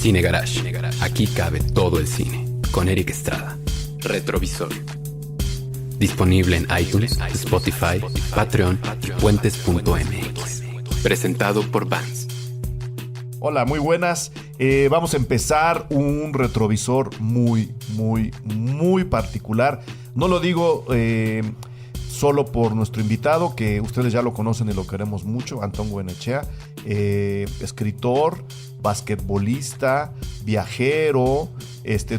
Cine Garage. Aquí cabe todo el cine. Con Eric Estrada. Retrovisor. Disponible en iTunes, Spotify, Patreon y puentes.mx. Presentado por Vans. Hola, muy buenas. Vamos a empezar un retrovisor muy particular. No lo digo solo por nuestro invitado, que ustedes ya lo conocen y lo queremos mucho, Antón Goyenechea, escritor, basquetbolista, viajero,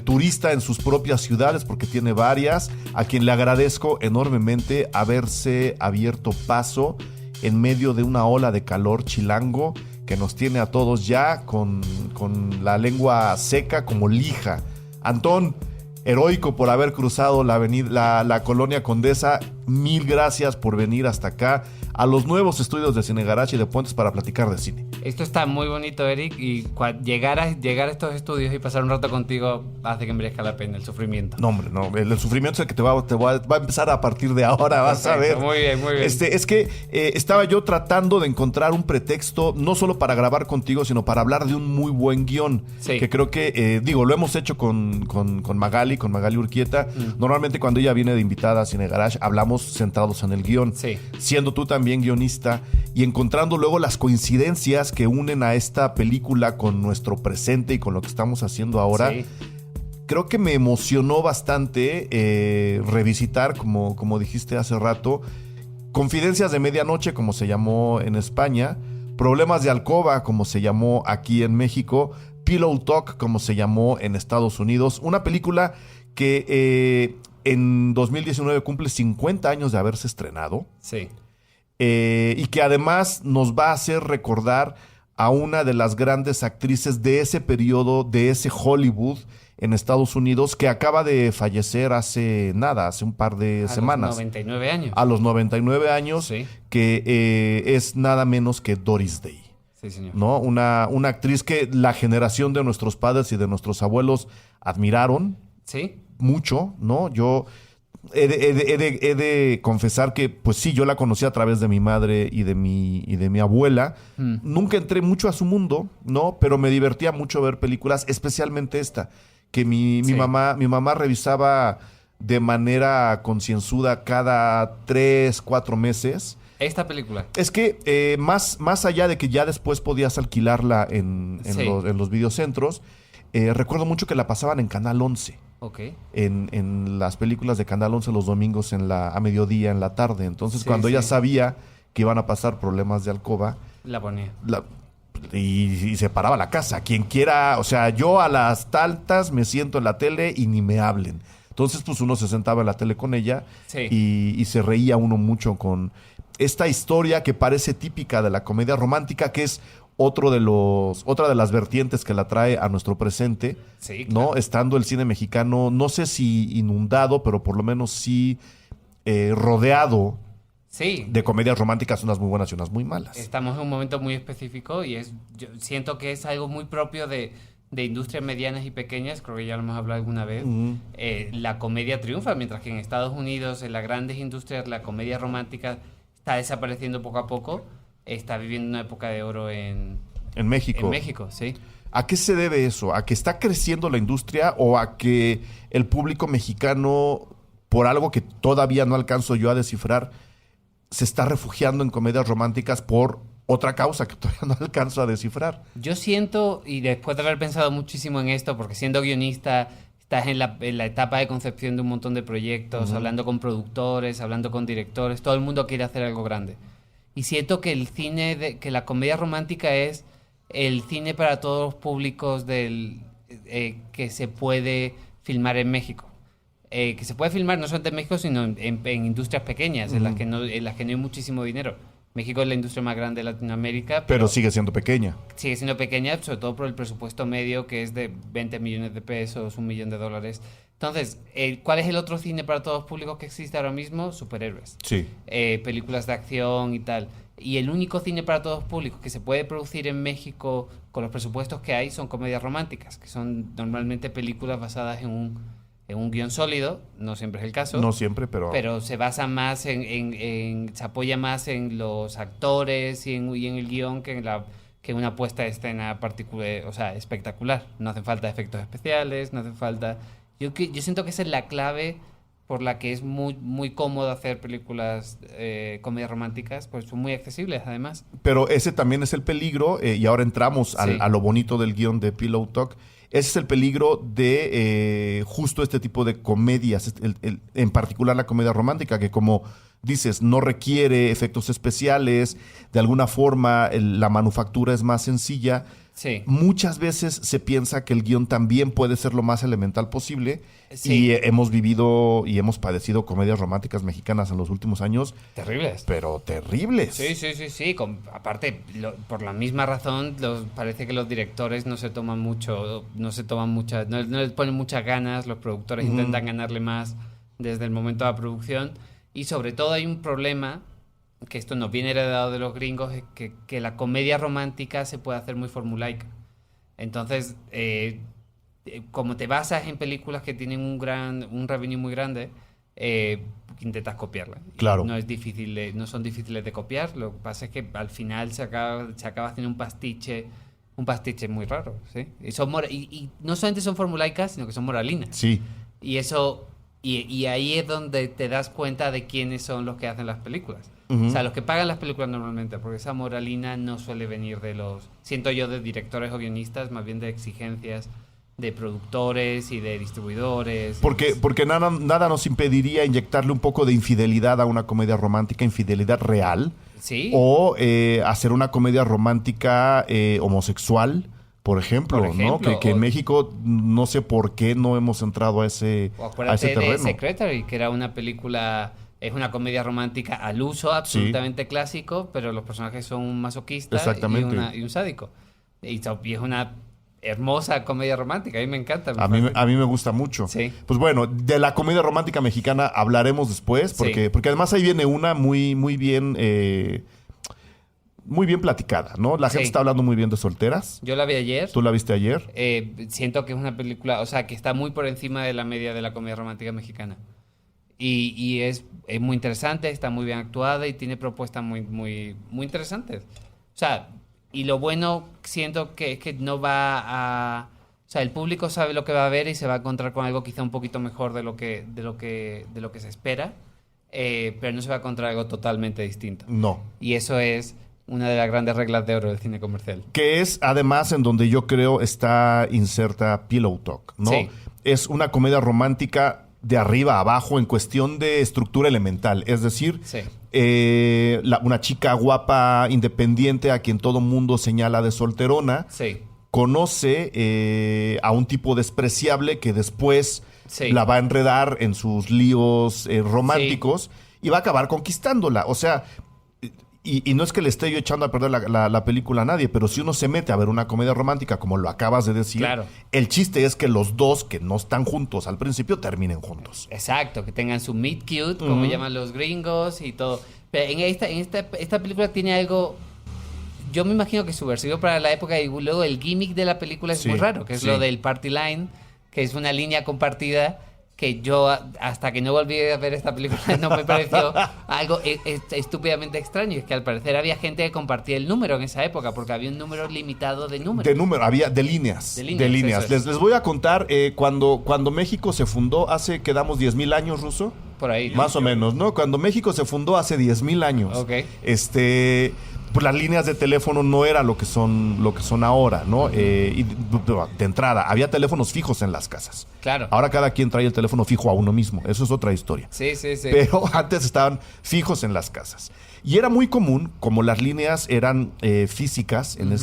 turista en sus propias ciudades, porque tiene varias, a quien le agradezco enormemente haberse abierto paso en medio de una ola de calor chilango que nos tiene a todos ya con la lengua seca como lija. Antón, heroico por haber cruzado la colonia Condesa, mil gracias por venir hasta acá a los nuevos estudios de Cine Garage y de Puentes para platicar de cine. Esto está muy bonito, Eric, y llegar a estos estudios y pasar un rato contigo hace que merezca la pena el sufrimiento. No, hombre, no. El sufrimiento es el que te va a empezar a partir de ahora, vas a ver. Muy bien. Es que estaba yo tratando de encontrar un pretexto, no solo para grabar contigo, sino para hablar de un muy buen guión. Sí. Que creo que, lo hemos hecho con Magali Urquieta. Normalmente cuando ella viene de invitada a Cine Garage, hablamos centrados en el guión. Sí. Siendo tú también guionista y encontrando luego las coincidencias que unen a esta película con nuestro presente y con lo que estamos haciendo ahora. Sí. Creo que me emocionó bastante revisitar, como dijiste hace rato, Confidencias de Medianoche, como se llamó en España, Problemas de Alcoba, como se llamó aquí en México, Pillow Talk, como se llamó en Estados Unidos. Una película que en 2019 cumple 50 años de haberse estrenado. Sí. Y que además nos va a hacer recordar a una de las grandes actrices de ese periodo, de ese Hollywood en Estados Unidos, que acaba de fallecer hace un par de semanas. A los 99 años. A los 99 años, Sí. Que es nada menos que Doris Day. Sí, señor. ¿No? Una actriz que la generación de nuestros padres y de nuestros abuelos admiraron Sí. mucho, ¿no? Yo he de confesar que, pues sí, yo la conocí a través de mi madre y de mi abuela. Nunca entré mucho a su mundo, ¿no? Pero me divertía mucho ver películas, especialmente esta, que mi mamá revisaba de manera concienzuda cada 3-4 meses. Esta película. Es que más allá de que ya después podías alquilarla en los videocentros, recuerdo mucho que la pasaban en Canal 11. Ok. En las películas de Canal 11 los domingos a mediodía, en la tarde. Entonces, cuando Sí. ella sabía que iban a pasar Problemas de Alcoba, La ponía. y se paraba la casa. Quien quiera, o sea, yo a las tantas me siento en la tele y ni me hablen. Entonces, pues uno se sentaba en la tele con ella. Sí. y se reía uno mucho con esta historia que parece típica de la comedia romántica, que es otra de las vertientes que la trae a nuestro presente. Sí, claro. ¿No? Estando el cine mexicano, no sé si inundado, pero por lo menos sí rodeado Sí. de comedias románticas, unas muy buenas y unas muy malas. Estamos en un momento muy específico y yo siento que es algo muy propio de industrias medianas y pequeñas, creo que ya lo hemos hablado alguna vez. La comedia triunfa, mientras que en Estados Unidos, en las grandes industrias, la comedia romántica está desapareciendo poco a poco. Está viviendo una época de oro en México. En México, sí. ¿A qué se debe eso? ¿A que está creciendo la industria o a que el público mexicano, por algo que todavía no alcanzo yo a descifrar, se está refugiando en comedias románticas por otra causa que todavía no alcanzo a descifrar? Yo siento, y después de haber pensado muchísimo en esto, porque siendo guionista estás en la etapa de concepción de un montón de proyectos, hablando con productores, hablando con directores, todo el mundo quiere hacer algo grande. Y siento que que la comedia romántica es el cine para todos los públicos que se puede filmar en México. Que se puede filmar no solamente en México, sino en industrias pequeñas, en las que no hay muchísimo dinero. México es la industria más grande de Latinoamérica. Pero sigue siendo pequeña. Sigue siendo pequeña, sobre todo por el presupuesto medio, que es de 20 millones de pesos, $1 millón. Entonces, ¿cuál es el otro cine para todos los públicos que existe ahora mismo? Superhéroes. Sí. Películas de acción y tal. Y el único cine para todos los públicos que se puede producir en México con los presupuestos que hay son comedias románticas, que son normalmente películas basadas en un guión sólido. No siempre es el caso. No siempre, pero se basa más se apoya más en los actores y en el guión que que una puesta de escena particular, o sea, espectacular. No hacen falta efectos especiales, no hacen falta... Yo siento que esa es la clave por la que es muy, muy cómodo hacer películas comedias románticas, pues son muy accesibles además. Pero ese también es el peligro, y ahora entramos a lo bonito del guión de Pillow Talk. Ese es el peligro de justo este tipo de comedias, en particular la comedia romántica, que como dices, no requiere efectos especiales, de alguna forma la manufactura es más sencilla. Sí. Muchas veces se piensa que el guión también puede ser lo más elemental posible. Sí. Y hemos vivido y hemos padecido comedias románticas mexicanas en los últimos años. Terribles. Pero terribles. Sí. Aparte, por la misma razón, parece que los directores no se toman mucho, no les ponen muchas ganas, los productores intentan ganarle más desde el momento de la producción. Y sobre todo hay un problema, que esto nos viene heredado de los gringos, es que la comedia romántica se puede hacer muy formulaica. Entonces, como te basas en películas que tienen un revenue muy grande, intentas copiarla. Claro. No son difíciles de copiar. Lo que pasa es que al final se acaba haciendo un pastiche muy raro, ¿sí? Y no solamente son formulaicas, sino que son moralinas. Sí. Y eso... Y ahí es donde te das cuenta de quiénes son los que hacen las películas. O sea, los que pagan las películas normalmente, porque esa moralina no suele venir siento yo, de directores o guionistas, más bien de exigencias de productores y de distribuidores. Porque nada nos impediría inyectarle un poco de infidelidad a una comedia romántica, infidelidad real. Sí. O hacer una comedia romántica homosexual, por ejemplo, ¿no? Que en México no sé por qué no hemos entrado a ese terreno. De Secretary, que era una película, es una comedia romántica al uso, absolutamente clásico, pero los personajes son un masoquista y un sádico. Y es una hermosa comedia romántica, a mí me encanta. A mí me gusta mucho. Sí. Pues bueno, de la comedia romántica mexicana hablaremos después, porque además ahí viene una muy bien platicada, ¿no? La gente está hablando muy bien de Solteras. Yo la vi ayer. ¿Tú la viste ayer? Siento que es una película, o sea, que está muy por encima de la media de la comedia romántica mexicana. Y es muy interesante, está muy bien actuada y tiene propuestas muy, muy, muy interesantes. O sea, y lo bueno siento que es que no va a... O sea, el público sabe lo que va a ver y se va a encontrar con algo quizá un poquito mejor de lo que se espera, pero no se va a encontrar algo totalmente distinto. No. Y eso es una de las grandes reglas de oro del cine comercial. Que es, además, en donde yo creo está inserta Pillow Talk, ¿no? Sí. Es una comedia romántica de arriba a abajo en cuestión de estructura elemental. Es decir, una chica guapa, independiente, a quien todo mundo señala de solterona, conoce a un tipo despreciable que después la va a enredar en sus líos románticos y va a acabar conquistándola. O sea... Y no es que le esté yo echando a perder la película a nadie, pero si uno se mete a ver una comedia romántica, como lo acabas de decir, el chiste es que los dos que no están juntos al principio terminen juntos. Exacto, que tengan su meet cute, como llaman los gringos y todo. Pero en esta película tiene algo, yo me imagino que subversivo para la época, y luego el gimmick de la película es muy raro, que es lo del party line, que es una línea compartida que yo, hasta que no volví a ver esta película, no me pareció algo estúpidamente extraño. Es que al parecer había gente que compartía el número en esa época, porque había un número limitado de números. Había de líneas. De líneas. Les voy a contar, cuando México se fundó, quedamos 10,000 años, Ruso. Por ahí. Más o menos, ¿no? Cuando México se fundó hace 10,000 años. Ok. Pues las líneas de teléfono no era lo que son ahora, ¿no? Y de entrada, había teléfonos fijos en las casas. Claro. Ahora cada quien trae el teléfono fijo a uno mismo. Eso es otra historia. Sí. Pero antes estaban fijos en las casas. Y era muy común, como las líneas eran físicas en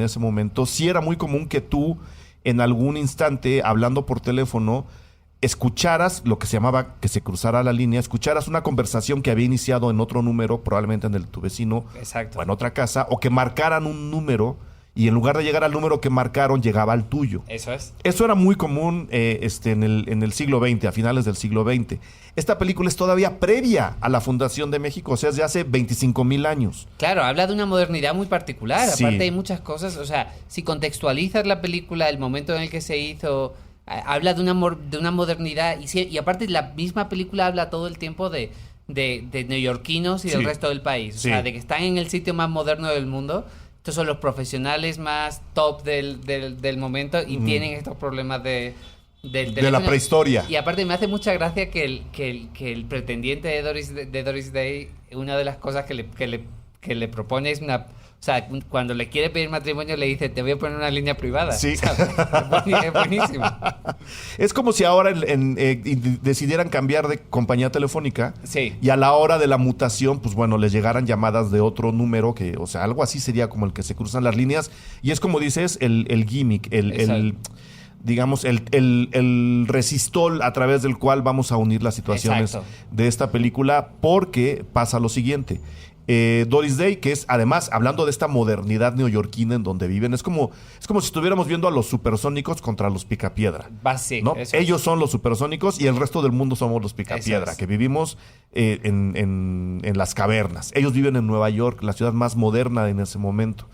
ese momento, sí era muy común que tú, en algún instante, hablando por teléfono, escucharas lo que se llamaba que se cruzara la línea, escucharas una conversación que había iniciado en otro número, probablemente en el de tu vecino. Exacto. O en otra casa, o que marcaran un número y en lugar de llegar al número que marcaron, llegaba al tuyo. Eso es. Eso era muy común en el siglo XX, a finales del siglo XX. Esta película es todavía previa a la fundación de México, o sea, es de hace 25,000 años. Claro, habla de una modernidad muy particular. Aparte hay muchas cosas, o sea, si contextualizas la película, el momento en el que se hizo... Habla de una modernidad y aparte la misma película habla todo el tiempo de neoyorquinos y del resto del país. O sea, de que están en el sitio más moderno del mundo estos son los profesionales más top del momento y tienen estos problemas del de la prehistoria. Y aparte me hace mucha gracia que el pretendiente de Doris Day, una de las cosas que le propone es una... O sea, cuando le quiere pedir matrimonio le dice, te voy a poner una línea privada. Sí. ¿Sabes? Es buenísimo. Es como si ahora decidieran cambiar de compañía telefónica. Sí. Y a la hora de la mutación, pues bueno, les llegaran llamadas de otro número que, o sea, algo así sería como el que se cruzan las líneas. Y es como dices, el gimmick, digamos, el resistol a través del cual vamos a unir las situaciones de esta película, porque pasa lo siguiente. Doris Day, que es además, hablando de esta modernidad neoyorquina en donde viven, es como si estuviéramos viendo a los supersónicos contra los picapiedra, ¿no? Ellos son los supersónicos y el resto del mundo somos los picapiedra, que vivimos en las cavernas. Ellos viven en Nueva York, la ciudad más moderna en ese momento.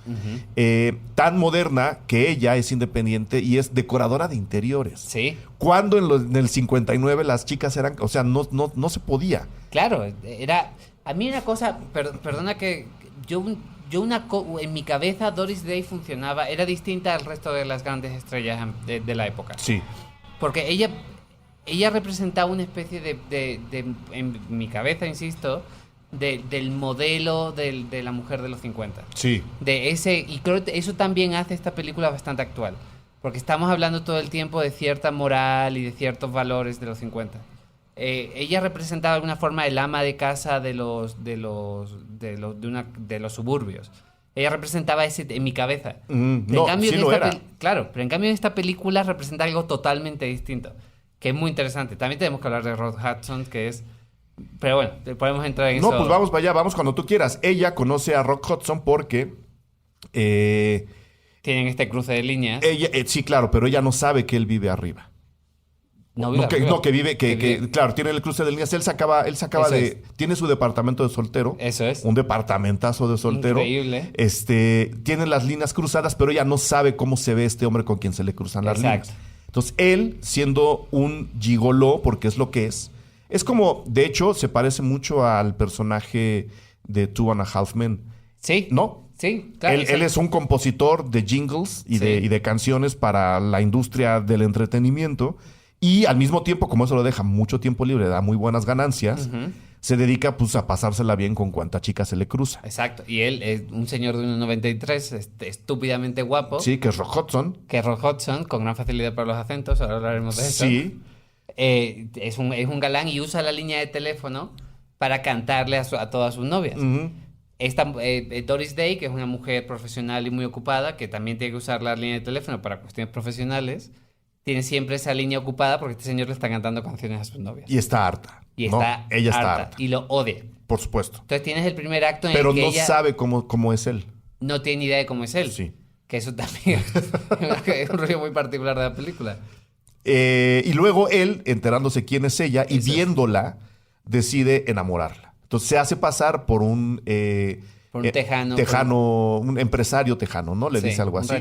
Tan moderna que ella es independiente y es decoradora de interiores. Sí. Cuando en el 59 las chicas eran, o sea, no se podía. Claro, era... A mí una cosa, perdona que en mi cabeza Doris Day funcionaba, era distinta al resto de las grandes estrellas de la época. Sí. Porque ella representaba una especie en mi cabeza, insisto, del modelo de la mujer de los 50. Sí. Y creo que eso también hace esta película bastante actual. Porque estamos hablando todo el tiempo de cierta moral y de ciertos valores de los 50. Ella representaba de alguna forma el ama de casa de los suburbios. Ella representaba ese en mi cabeza. Claro, pero en cambio en esta película representa algo totalmente distinto, que es muy interesante. También tenemos que hablar de Rock Hudson, que es... Pero bueno, podemos entrar en eso. No, pues vamos para allá, vamos cuando tú quieras. Ella conoce a Rock Hudson porque... tienen este cruce de líneas. Sí, claro, pero ella no sabe que él vive arriba. Claro, tiene el cruce de líneas. Él se acaba tiene su departamento de soltero. Eso es. Un departamentazo de soltero. Increíble. Tiene las líneas cruzadas, pero ella no sabe cómo se ve este hombre con quien se le cruzan las líneas. Entonces, él, siendo un gigoló, porque es lo que es como, de hecho, se parece mucho al personaje de Two and a Half Men. Sí. ¿No? Sí, claro. Él es un compositor de jingles y de canciones para la industria del entretenimiento. Y al mismo tiempo, como eso lo deja mucho tiempo libre, da muy buenas ganancias, se dedica pues a pasársela bien con cuanta chica se le cruza. Exacto. Y él es un señor de 1,93, estúpidamente guapo. Sí, que es Rock Hudson. Con gran facilidad para los acentos, ahora hablaremos de eso. Sí. Es un galán y usa la línea de teléfono para cantarle a todas sus novias. Doris Day, que es una mujer profesional y muy ocupada, que también tiene que usar la línea de teléfono para cuestiones profesionales, tiene siempre esa línea ocupada porque este señor le está cantando canciones a sus novias. Y está harta. Ella está harta. Y lo odia. Por supuesto. Entonces tienes el primer acto en pero el que no ella... sabe cómo es él. No tiene idea de cómo es él. Sí. Que eso también es un rollo muy particular de la película. Y luego él, enterándose quién es ella y viéndola, decide enamorarla. Entonces se hace pasar por un... por un tejano. Un empresario tejano, ¿no? Le dice algo así.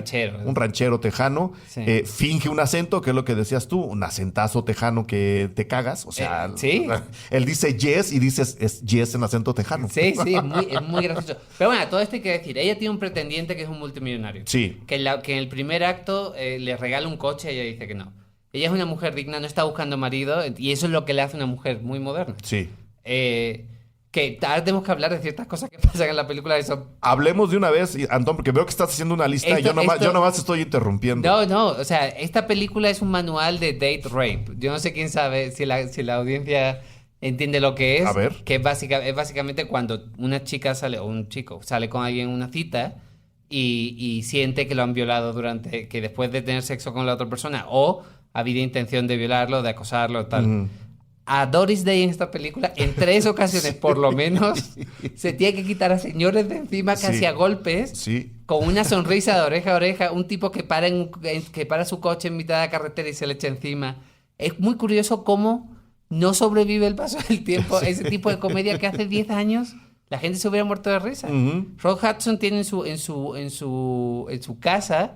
Un ranchero tejano. Sí. Finge un acento, que es lo que decías tú, un acentazo tejano que te cagas. O sea, ¿sí? Él dice yes y dices es yes en acento tejano. Sí, es muy gracioso. Pero bueno, todo esto hay que decir. Ella tiene un pretendiente que es un multimillonario. Sí. Que en el primer acto le regala un coche y ella dice que no. Ella es una mujer digna, no está buscando marido y eso es lo que le hace una mujer muy moderna. Sí. Que ahora tenemos que hablar de ciertas cosas que pasan en la película. Eso. Hablemos de una vez, Antón, porque veo que estás haciendo una lista y yo nomás estoy interrumpiendo. No, o sea, esta película es un manual de date rape. Yo no sé quién sabe si la audiencia entiende lo que es. A ver. Que es básicamente cuando una chica sale, o un chico sale con alguien en una cita y siente que lo han violado que después de tener sexo con la otra persona o ha habido intención de violarlo, de acosarlo, tal. A Doris Day en esta película, en 3 ocasiones por lo menos, se tiene que quitar a señores de encima casi a golpes, con una sonrisa de oreja a oreja, un tipo que para su coche en mitad de la carretera y se le echa encima. Es muy curioso cómo no sobrevive el paso del tiempo. Ese tipo de comedia que hace 10 años la gente se hubiera muerto de risa. Rock Hudson tiene en su casa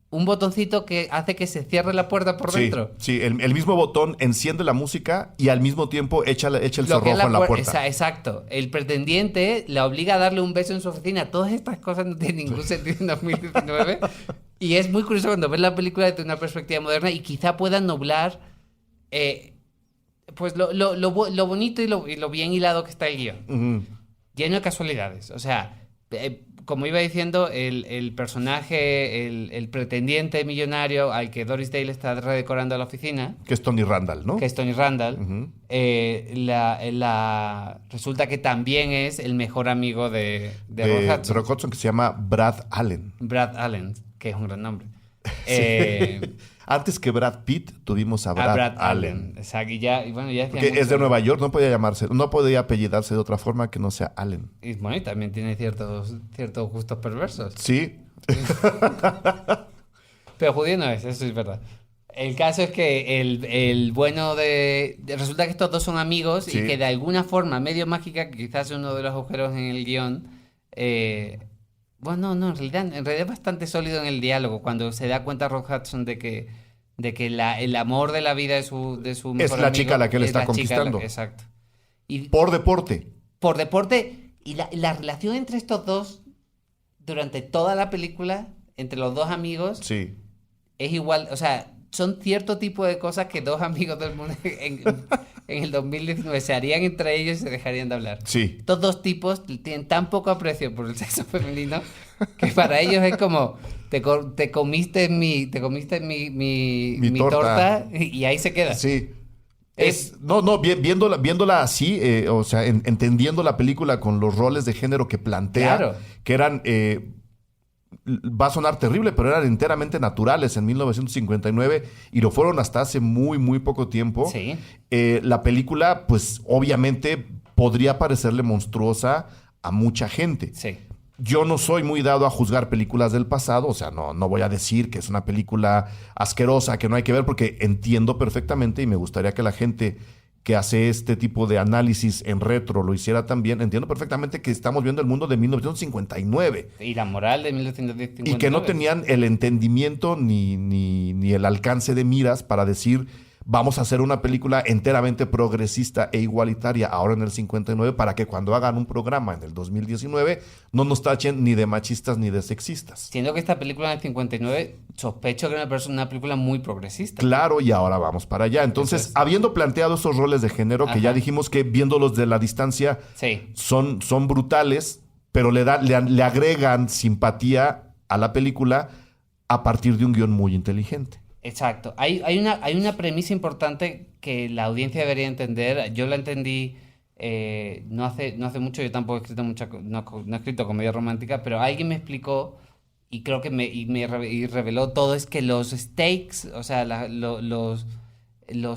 un botoncito que hace que se cierre la puerta por Sí, dentro. sí, el mismo botón enciende la música y al mismo tiempo echa el Lo que cerrojo es en la puerta. Exacto. El pretendiente la obliga a darle un beso en su oficina. Todas estas cosas no tienen ningún sentido en 2019. Y es muy curioso cuando ves la película desde una perspectiva moderna y quizá puedan nublar pues lo bonito y lo bien hilado que está el guión. Ujú. Lleno de casualidades. O sea, como iba diciendo, el personaje, el pretendiente millonario al que Doris Day le está redecorando la oficina, Que es Tony Randall, ¿no? que es Tony Randall, Ujú. resulta que también es el mejor amigo de De Rock Hudson, Rock Hudson, que se llama Brad Allen. Brad Allen, que es un gran nombre. Antes que Brad Pitt, tuvimos a A Brad, Brad Allen. Allen. Exacto. Y bueno, ya decía Que mucho. es de Nueva York, no podía apellidarse de otra forma que no sea Allen. Y bueno, y también tiene ciertos gustos perversos. Sí, Pero judío no es, eso es verdad. El caso es que el bueno resulta que estos dos son amigos Sí. y que de alguna forma medio mágica, que quizás es uno de los agujeros en el guión, bueno, no, en realidad es bastante sólido en el diálogo, cuando se da cuenta Rock Hudson de que el amor de la vida de su mejor la amigo chica a la que él es está la chica conquistando. exacto. Y por deporte. por deporte, y la relación entre estos dos durante toda la película, entre los dos amigos, Sí. es igual, o sea, son cierto tipo de cosas que dos amigos del mundo en el 2019 se harían entre ellos y se dejarían de hablar. Sí. Estos dos tipos tienen tan poco aprecio por el sexo femenino que para ellos es como te comiste mi torta y ahí se queda. Sí. Viéndola así, o sea, entendiendo la película con los roles de género que plantea, Claro. que eran, va a sonar terrible, pero eran enteramente naturales en 1959 y lo fueron hasta hace muy, muy poco tiempo. Sí. La película, pues, obviamente podría parecerle monstruosa a mucha gente. Sí. Yo no soy muy dado a juzgar películas del pasado, o sea, no voy a decir que es una película asquerosa, que no hay que ver, porque entiendo perfectamente y me gustaría que la gente que hace este tipo de análisis en retro lo hiciera también. Entiendo perfectamente que estamos viendo el mundo de 1959 Y la moral de 1959. y que no tenían el entendimiento ni el alcance de miras para decir vamos a hacer una película enteramente progresista e igualitaria ahora en el 59 para que cuando hagan un programa en el 2019 no nos tachen ni de machistas ni de sexistas. Siendo que esta película en el 59, sospecho que era una película muy progresista. Claro, y ahora vamos para allá. Entonces, Eso es. habiendo planteado esos roles de género, que Ajá. ya dijimos que viéndolos de la distancia Sí. son brutales, pero le agregan simpatía a la película a partir de un guión muy inteligente. Exacto. Hay una premisa importante que la audiencia debería entender. Yo la entendí no hace mucho. Yo tampoco he escrito no he escrito comedia romántica, pero alguien me explicó y creo que y reveló todo es que los stakes, o sea, los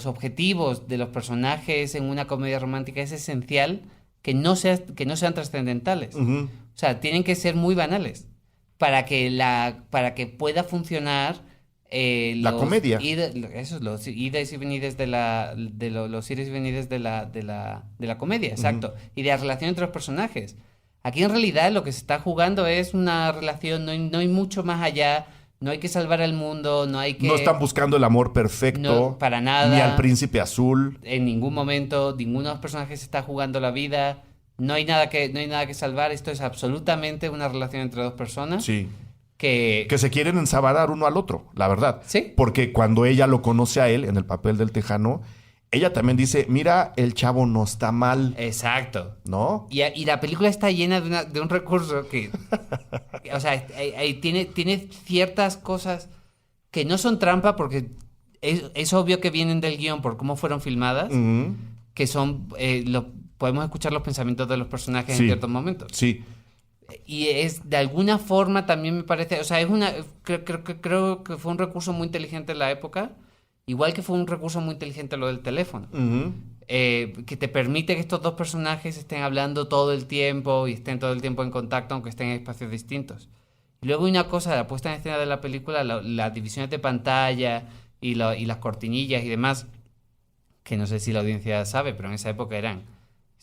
objetivos de los personajes en una comedia romántica es esencial que no sean trascendentales. Ujú. O sea, tienen que ser muy banales para que pueda funcionar La comedia. Los ides y venides los ires y venides de la comedia, exacto. Y de la relación entre los personajes. Aquí en realidad lo que se está jugando es una relación, no hay mucho más allá, no hay que salvar al mundo, no hay que... No están buscando el amor perfecto. No, para nada. Ni al príncipe azul. En ningún momento, ninguno de los personajes está jugando la vida, no hay nada que salvar, esto es absolutamente una relación entre dos personas. Sí. Que Se quieren ensabarar uno al otro, la verdad. Sí. Porque cuando ella lo conoce a él en el papel del tejano, ella también dice, mira, el chavo no está mal, Exacto. ¿no? Y la película está llena de un recurso que... o sea, tiene ciertas cosas que no son trampa porque es obvio que vienen del guión por cómo fueron filmadas, Ujú. que son... podemos escuchar los pensamientos de los personajes Sí. en ciertos momentos. Sí. Y de alguna forma también me parece, o sea, creo que fue un recurso muy inteligente en la época, igual que fue un recurso muy inteligente lo del teléfono, Ujú. que te permite que estos dos personajes estén hablando todo el tiempo y estén todo el tiempo en contacto, aunque estén en espacios distintos. Y luego hay una cosa, la puesta en escena de la película, las divisiones de pantalla y las cortinillas y demás, que no sé si la audiencia sabe, pero en esa época eran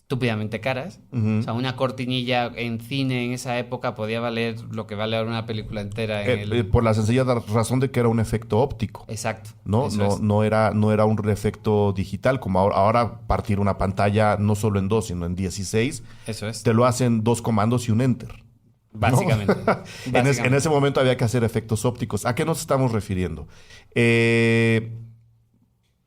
estúpidamente caras. O sea, una cortinilla en cine en esa época podía valer lo que vale ahora una película entera por la sencilla razón de que era un efecto óptico. Exacto. ¿No? No era un efecto digital, como ahora partir una pantalla no solo en 2, sino en 16. Eso es. Te lo hacen 2 comandos y un enter. Básicamente. ¿No? En ese momento había que hacer efectos ópticos. ¿A qué nos estamos refiriendo?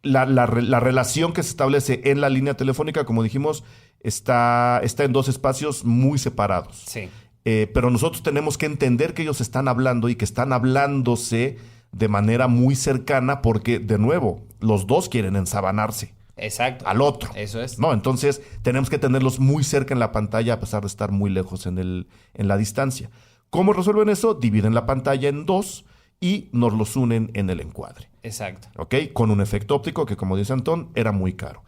La relación que se establece en la línea telefónica, como dijimos, está en 2 espacios muy separados. Sí. Pero nosotros tenemos que entender que ellos están hablando y que están hablándose de manera muy cercana porque, de nuevo, los dos quieren ensabanarse. Exacto. Al otro. Eso es. ¿No? Entonces, tenemos que tenerlos muy cerca en la pantalla a pesar de estar muy lejos en la distancia. ¿Cómo resuelven eso? Dividen la pantalla en 2 y nos los unen en el encuadre. Exacto. ¿Ok? Con un efecto óptico que, como dice Antón, era muy caro.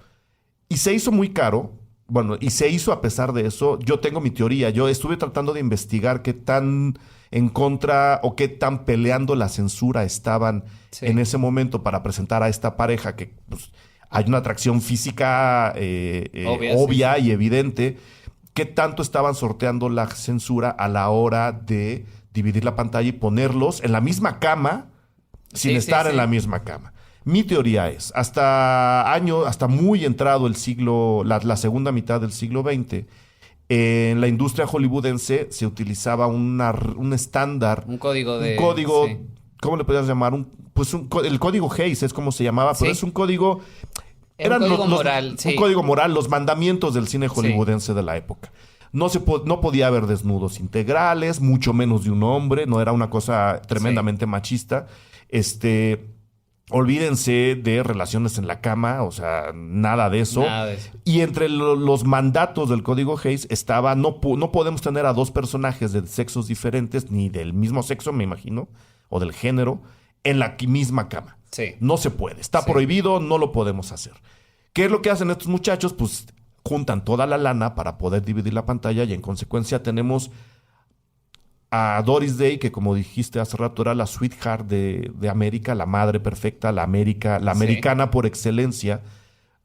Y se hizo muy caro. Bueno, y se hizo a pesar de eso. Yo tengo mi teoría. Yo estuve tratando de investigar qué tan en contra o qué tan peleando la censura estaban en ese momento para presentar a esta pareja que pues, hay una atracción física obvia y evidente. ¿Qué tanto estaban sorteando la censura a la hora de dividir la pantalla y ponerlos en la misma cama sin estar en la misma cama? Mi teoría es, hasta muy entrado el siglo, la segunda mitad del siglo XX, en la industria hollywoodense se utilizaba un estándar. Un código. ¿Cómo le podrías llamar? El código Hays es como se llamaba, pero es un código... Era un código moral. Un código moral, los mandamientos del cine hollywoodense de la época. No podía haber desnudos integrales, mucho menos de un hombre, no era una cosa tremendamente machista. Olvídense de relaciones en la cama, o sea, nada de eso. Y entre los mandatos del código Hays estaba, no podemos tener a 2 personajes de sexos diferentes, ni del mismo sexo, me imagino, o del género, en la misma cama. Sí. No se puede, está prohibido, no lo podemos hacer. ¿Qué es lo que hacen estos muchachos? Pues juntan toda la lana para poder dividir la pantalla y en consecuencia tenemos a Doris Day, que como dijiste hace rato era la sweetheart de América, la madre perfecta, la americana por excelencia,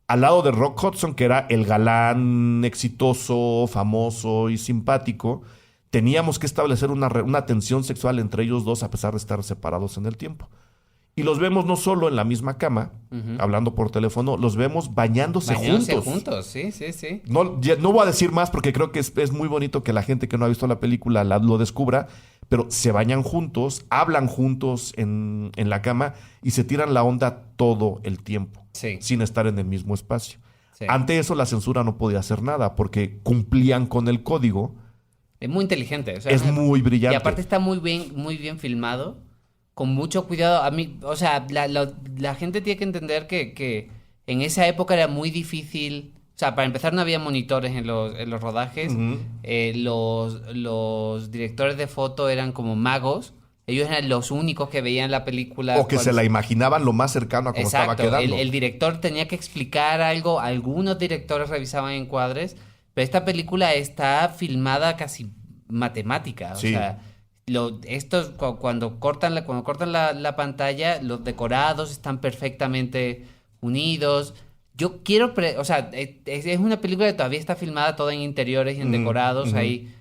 al lado de Rock Hudson, que era el galán exitoso, famoso y simpático. Teníamos que establecer una tensión sexual entre ellos dos a pesar de estar separados en el tiempo. Y los vemos no solo en la misma cama, hablando por teléfono, los vemos bañándose juntos. Sí. No voy a decir más porque creo que es muy bonito que la gente que no ha visto la película lo descubra, pero se bañan juntos, hablan juntos en la cama y se tiran la onda todo el tiempo, sin estar en el mismo espacio. Sí. Ante eso la censura no podía hacer nada porque cumplían con el código. Es muy inteligente. O sea, es muy brillante. Y aparte está muy bien filmado. Con mucho cuidado. A mí, o sea, la gente tiene que entender que en esa época era muy difícil. O sea, para empezar no había monitores en los rodajes. Los directores de foto eran como magos. Ellos eran los únicos que veían la película. O que se la imaginaban lo más cercano a cómo estaba quedando. El director tenía que explicar algo. Algunos directores revisaban encuadres. Pero esta película está filmada casi matemática. O sea... cuando cortan la pantalla, los decorados están perfectamente unidos. Yo quiero... es una película que todavía está filmada toda en interiores y en decorados. Ahí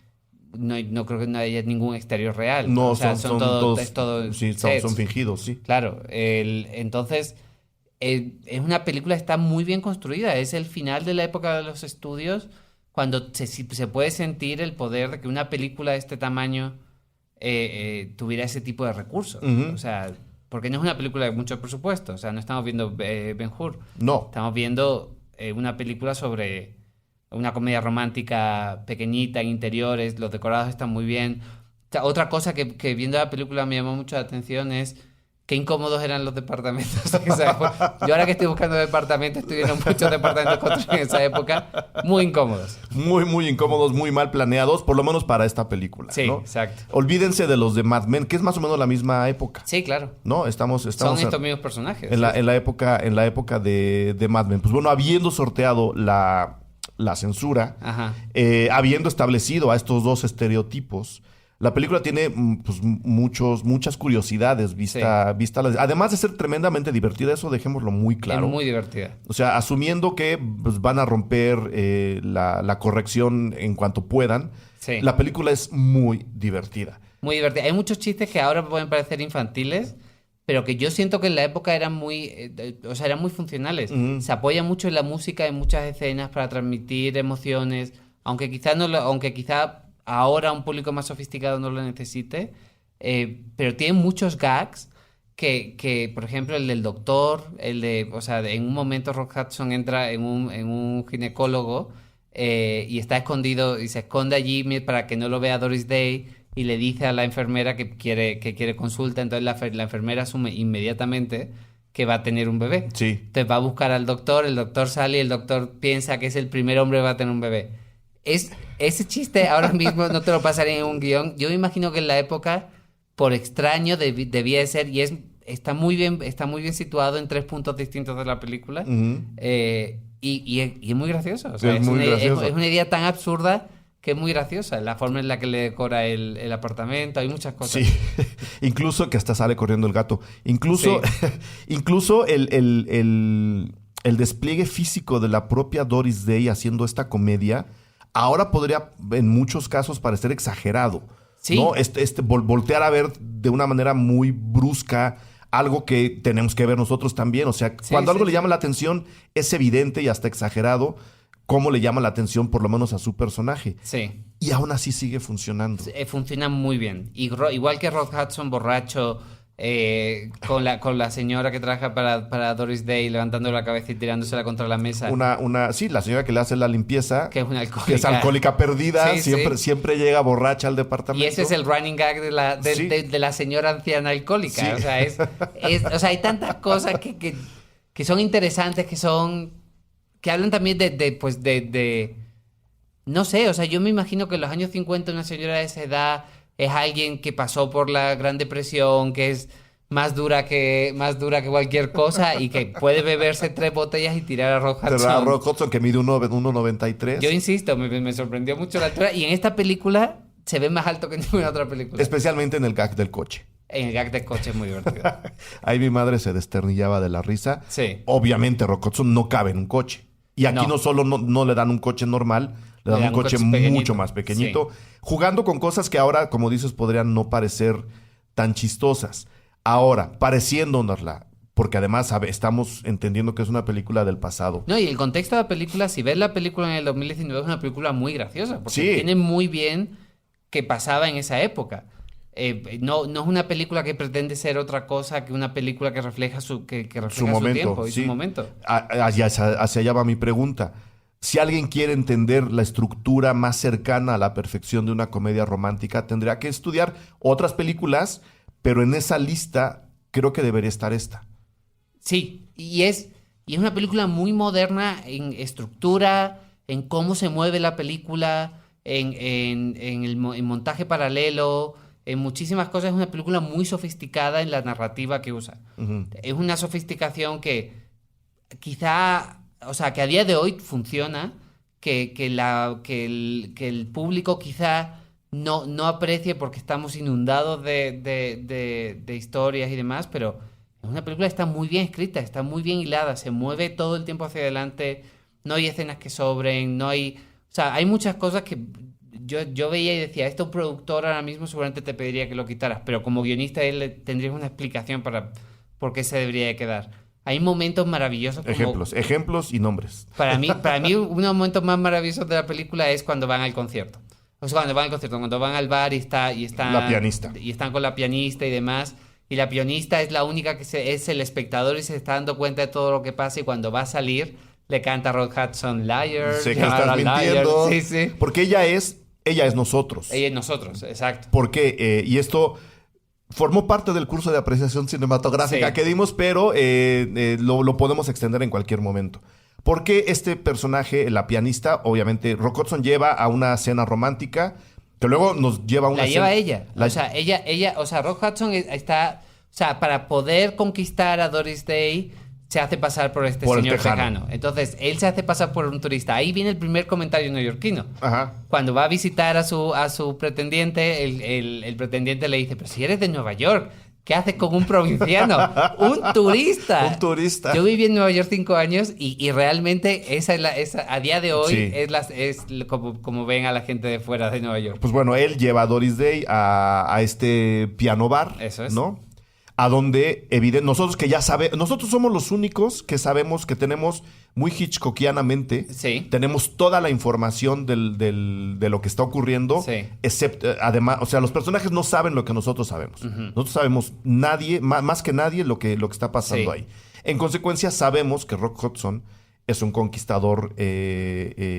no creo que no haya ningún exterior real. No, o sea, son fingidos, sí. Claro. Entonces, es una película que está muy bien construida. Es el final de la época de los estudios, cuando se puede sentir el poder de que una película de este tamaño... tuviera ese tipo de recursos. O sea, porque no es una película de mucho presupuesto. O sea, no estamos viendo Ben-Hur. No. Estamos viendo una película sobre una comedia romántica pequeñita en interiores. Los decorados están muy bien. O sea, otra cosa que viendo la película me llamó mucho la atención es qué incómodos eran los departamentos. Yo ahora que estoy buscando departamentos, estoy viendo muchos departamentos construidos en esa época. Muy incómodos. Muy incómodos, muy mal planeados, por lo menos para esta película. Sí, ¿no? exacto. Olvídense de los de Mad Men, que es más o menos la misma época. Sí, claro. ¿No? Estamos Son estos mismos personajes. En la época de Mad Men. Pues bueno, habiendo sorteado la censura, habiendo establecido a estos dos estereotipos, La película tiene pues, muchas curiosidades además de ser tremendamente divertida, eso dejémoslo muy claro. Es muy divertida. O sea, asumiendo que pues, van a romper la corrección en cuanto puedan, Sí. la película es muy divertida. Muy divertida. Hay muchos chistes que ahora pueden parecer infantiles, pero que yo siento que en la época eran eran muy funcionales. Se apoya mucho en la música en muchas escenas para transmitir emociones, aunque quizá ahora un público más sofisticado no lo necesite, pero tiene muchos gags que, por ejemplo, el del doctor, en un momento Rock Hudson entra en un ginecólogo y está escondido y se esconde allí para que no lo vea Doris Day y le dice a la enfermera que quiere consulta, entonces la enfermera asume inmediatamente que va a tener un bebé. Sí. Entonces va a buscar al doctor, el doctor sale y el doctor piensa que es el primer hombre que va a tener un bebé. Ese chiste ahora mismo no te lo pasaría en un guión. Yo me imagino que en la época, por extraño, debía de ser, y está muy bien situado en 3 puntos distintos de la película. Y es muy gracioso. O sea, es muy gracioso. Es una idea tan absurda que es muy graciosa. La forma en la que le decora el apartamento, hay muchas cosas. Sí, incluso que hasta sale corriendo el gato. Incluso el despliegue físico de la propia Doris Day haciendo esta comedia ahora podría en muchos casos parecer exagerado. Sí. ¿No? Voltear a ver de una manera muy brusca algo que tenemos que ver nosotros también. O sea, cuando algo le llama la atención, es evidente y hasta exagerado cómo le llama la atención por lo menos a su personaje. Sí. Y aún así sigue funcionando. Funciona muy bien. Igual que Rock Hudson borracho, con la señora que trabaja para Doris Day, levantando la cabeza y tirándosela contra la mesa. Sí, la señora que le hace la limpieza, que es una alcohólica. que es alcohólica perdida, Sí, siempre llega borracha al departamento. Y ese es el running gag de la señora anciana alcohólica. Sí. O sea, hay tantas cosas que son interesantes, que hablan también no sé, o sea, yo me imagino que en los años 50 una señora de esa edad es alguien que pasó por la Gran Depresión, que es más dura que cualquier cosa y que puede beberse 3 botellas y tirar a Rock Hudson. A Rock Hudson, que mide 1,93. Yo insisto, me sorprendió mucho la altura. Y en esta película se ve más alto que en ninguna otra película. Especialmente en el gag del coche. En el gag del coche es muy divertido. Ahí mi madre se desternillaba de la risa. Sí. Obviamente Rock Hudson no cabe en un coche. Y aquí no solo no le dan un coche normal, le dan un coche mucho más pequeñito. Sí. Jugando con cosas que ahora, como dices, podrían no parecer tan chistosas. Ahora, pareciéndonosla, porque además estamos entendiendo que es una película del pasado. No, y el contexto de la película, si ves la película en el 2019, es una película muy graciosa, porque tiene muy bien qué pasaba en esa época. No es una película que pretende ser otra cosa que una película que refleja su tiempo y su momento. Hacia allá va mi pregunta. Si alguien quiere entender la estructura más cercana a la perfección de una comedia romántica, tendría que estudiar otras películas, pero en esa lista creo que debería estar esta. Sí, y es una película muy moderna en estructura, en cómo se mueve la película, en montaje paralelo, en muchísimas cosas. Es una película muy sofisticada en la narrativa que usa. Uh-huh. Es una sofisticación que quizá, o sea, que a día de hoy funciona, que el público quizá no aprecie porque estamos inundados de historias y demás, pero es una película que está muy bien escrita, está muy bien hilada, se mueve todo el tiempo hacia adelante, no hay escenas que sobren, no hay... O sea, hay muchas cosas que yo veía y decía, un productor ahora mismo seguramente te pediría que lo quitaras, pero como guionista él tendría una explicación para por qué se debería de quedar. Hay momentos maravillosos como... Ejemplos y nombres. Para mí uno de los momentos más maravillosos de la película es cuando van al concierto. O sea, cuando van al bar y están la pianista. Y están con la pianista y demás. Y la pianista es la única que es el espectador y se está dando cuenta de todo lo que pasa. Y cuando va a salir, le canta a Rock Hudson, liar. Sé que estás mintiendo. Sí. Porque ella es nosotros. Ella es nosotros, exacto. Porque, y esto formó parte del curso de apreciación cinematográfica que dimos, pero lo podemos extender en cualquier momento. Porque este personaje, la pianista, obviamente, Rock Hudson lleva a una cena romántica que luego nos lleva a una cena... lleva ella. O sea, Rock Hudson está... O sea, para poder conquistar a Doris Day, se hace pasar por este Por el señor tejano. tejano. Entonces, él se hace pasar por un turista. Ahí viene el primer comentario neoyorquino. Ajá. Cuando va a visitar a su pretendiente, el pretendiente le dice, pero si eres de Nueva York, ¿qué haces con un provinciano? ¡Un turista! Un turista. Yo viví en Nueva York 5 años y realmente a día de hoy Sí. es como ven a la gente de fuera de Nueva York. Pues bueno, él lleva a Doris Day a este piano bar, Eso es. ¿no? A donde, nosotros que ya sabemos, nosotros somos los únicos que sabemos que tenemos muy hitchcockianamente, Sí. tenemos toda la información de lo que está ocurriendo, Sí. excepto, además, o sea, los personajes no saben lo que nosotros sabemos. Nosotros sabemos más que nadie lo que está pasando Sí. ahí. En consecuencia, sabemos que Rock Hudson es un conquistador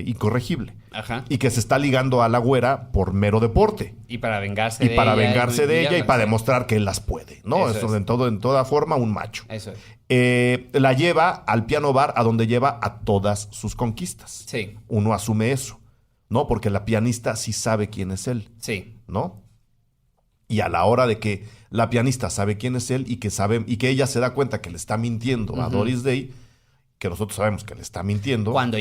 incorregible. Ajá. Y que se está ligando a la güera por mero deporte. Y para vengarse Y de para ella. vengarse de ella y para sí. demostrar que él las puede, ¿no? Eso Eso es. en toda forma, un macho. Eso es. La lleva al piano bar a donde lleva a todas sus conquistas. Sí. Uno asume eso, ¿no? Porque la pianista sí sabe quién es él, Sí. ¿no? Y a la hora de que la pianista sabe quién es él y que ella se da cuenta que le está mintiendo a Doris Day, que nosotros sabemos que le está mintiendo. Cuando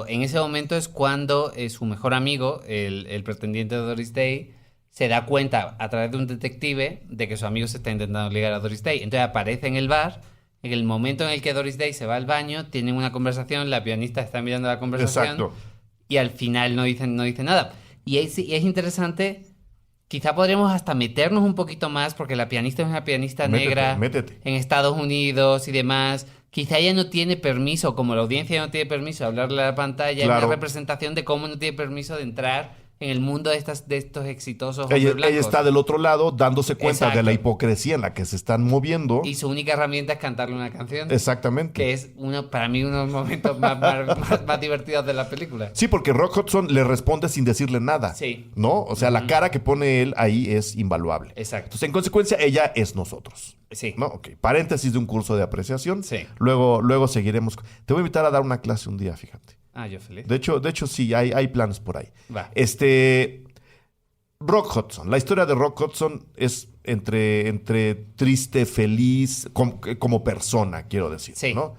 en ese momento es cuando su mejor amigo, el pretendiente de Doris Day, se da cuenta a través de un detective de que su amigo se está intentando ligar a Doris Day. Entonces aparece en el bar, en el momento en el que Doris Day se va al baño, tienen una conversación, la pianista está mirando la conversación. Exacto. Y al final no dice nada. Y es interesante, quizá podríamos hasta meternos un poquito más, porque la pianista es una pianista negra Métete. en Estados Unidos y demás. Quizá ella no tiene permiso, como la audiencia no tiene permiso de hablarle a la pantalla, Claro. es una representación de cómo no tiene permiso de entrar en el mundo de estos exitosos hombres Ella blancos. está del otro lado dándose cuenta Exacto. de la hipocresía en la que se están moviendo. Y su única herramienta es cantarle una canción. Exactamente. Que es para mí uno de los momentos más divertidos de la película. Sí, porque Rock Hudson le responde sin decirle nada. Sí. ¿No? O sea, la cara que pone él ahí es invaluable. Exacto. Entonces, en consecuencia, ella es nosotros. Sí. ¿No? Ok. Paréntesis de un curso de apreciación. Sí. Luego seguiremos. Te voy a invitar a dar una clase un día, fíjate. Yo feliz. De hecho sí, hay planes por ahí. Va. Rock Hudson. La historia de Rock Hudson es entre triste, feliz, como persona, quiero decir. Sí. ¿No?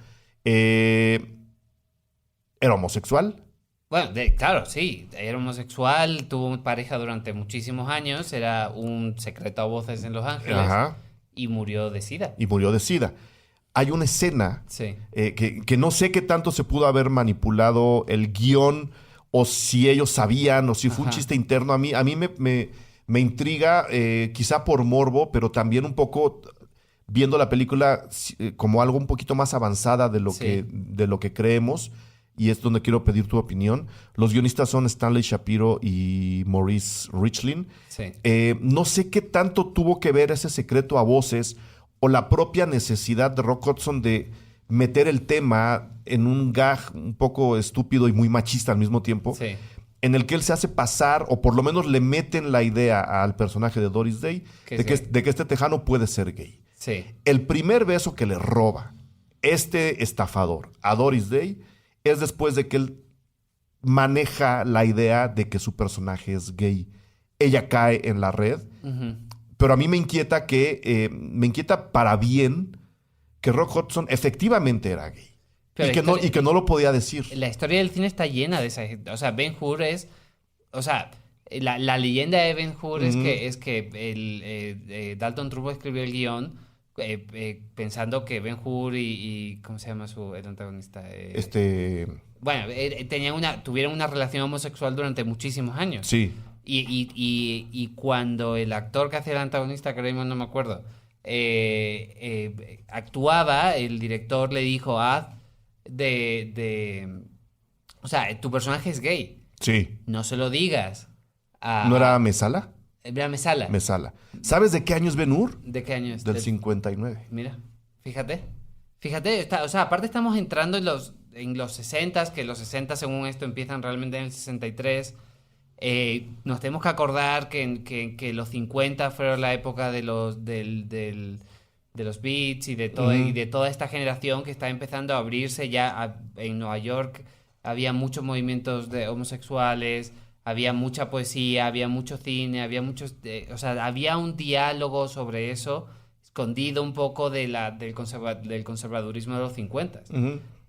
Era homosexual. Bueno, claro, sí. Era homosexual, tuvo pareja durante muchísimos años, era un secreto a voces en Los Ángeles. Ajá. Y murió de SIDA. Y murió de SIDA. Hay una escena Sí. que no sé qué tanto se pudo haber manipulado el guión o si ellos sabían o si fue un Ajá. chiste interno. A mí me intriga, quizá por morbo, pero también un poco viendo la película como algo un poquito más avanzada de lo, Sí. de lo que creemos. Y es donde quiero pedir tu opinión. Los guionistas son Stanley Shapiro y Maurice Richlin. Sí. No sé qué tanto tuvo que ver ese secreto a voces o la propia necesidad de Rock Hudson de meter el tema en un gag un poco estúpido y muy machista al mismo tiempo, Sí. en el que él se hace pasar, o por lo menos le meten la idea al personaje de Doris Day Que de es que este tejano puede ser gay. Sí. El primer beso que le roba este estafador a Doris Day es después de que él maneja la idea de que su personaje es gay. Ella cae en la red, Ujú. pero a mí me inquieta me inquieta para bien que Rock Hudson efectivamente era gay. Pero Y que no lo podía decir. La historia del cine está llena de esa gente. O sea, Ben-Hur es... O sea, la leyenda de Ben-Hur es que Dalton Trumbo escribió el guión pensando que Ben-Hur y ¿cómo se llama el antagonista? Bueno, tuvieron una relación homosexual durante muchísimos años. Sí. Y cuando el actor que hacía el antagonista, que ahora mismo no me acuerdo, actuaba, el director le dijo, o sea, tu personaje es gay, Sí. no se lo digas a... ¿No era Mesala? Era Mesala. Mesala. ¿Sabes de qué año es Ben-Hur? ¿De qué año es? Del 59. Mira, fíjate, o sea, aparte estamos entrando en los 60s, que los 60 según esto empiezan realmente en el 63. Nos tenemos que acordar que los 50 fueron la época de los Beats y de toda esta generación que está empezando a abrirse ya en Nueva York. Había muchos movimientos de homosexuales, había mucha poesía, había mucho cine, había o sea, había un diálogo sobre eso escondido un poco del conservadurismo de los 50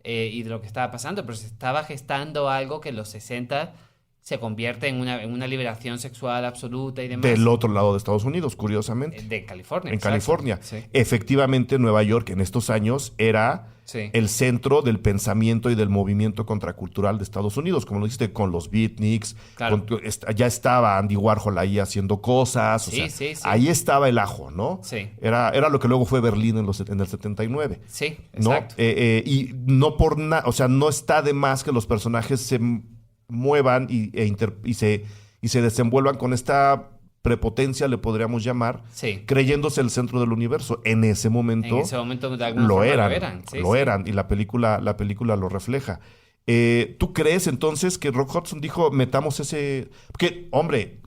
y de lo que estaba pasando, pero se estaba gestando algo que en los 60 se convierte en una liberación sexual absoluta y demás. Del otro lado de Estados Unidos, curiosamente. De California. En exacto. California. Sí. Efectivamente, Nueva York en estos años era el centro del pensamiento y del movimiento contracultural de Estados Unidos, como lo dijiste, con los beatniks, Claro. ya estaba Andy Warhol ahí haciendo cosas, ahí estaba el ajo, ¿no? Sí. Era lo que luego fue Berlín en el 79. Sí, ¿no? exacto. Y no por nada, o sea, no está de más que los personajes se muevan y se desenvuelvan con esta prepotencia, le podríamos llamar, creyéndose el centro del universo. En ese momento de alguna forma lo eran, y la película lo refleja. ¿Tú crees entonces que Rock Hudson dijo, metamos ese...? Porque, hombre...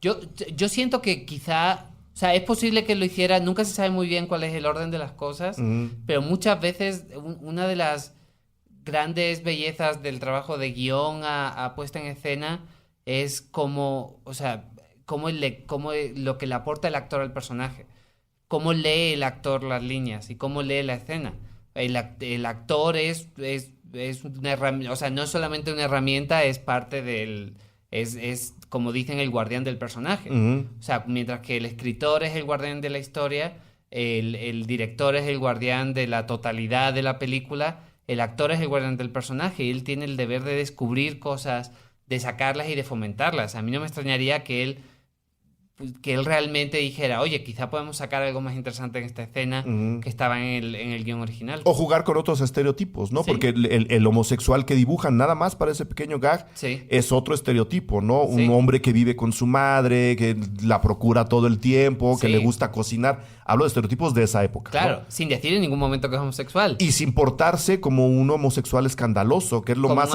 Yo siento que quizá... O sea, es posible que lo hiciera, nunca se sabe muy bien cuál es el orden de las cosas, pero muchas veces una de las grandes bellezas del trabajo de guión a puesta en escena es como, o sea, cómo lo que le aporta el actor al personaje, cómo lee el actor las líneas y cómo lee la escena. El actor es una herramienta, o sea, no es solamente una herramienta, es parte es como dicen, el guardián del personaje. O sea, mientras que el escritor es el guardián de la historia, el director es el guardián de la totalidad de la película, el actor es el guardián del personaje y él tiene el deber de descubrir cosas, de sacarlas y de fomentarlas. A mí no me extrañaría que él realmente dijera, oye, quizá podemos sacar algo más interesante en esta escena que estaba en el guión original. O jugar con otros estereotipos, ¿no? Sí. Porque el homosexual que dibujan nada más para ese pequeño gag es otro estereotipo, ¿no? Un hombre que vive con su madre, que la procura todo el tiempo, que le gusta cocinar. Hablo de estereotipos de esa época. Claro, ¿no? sin decir en ningún momento que es homosexual. Y sin portarse como un homosexual escandaloso, que es lo como más...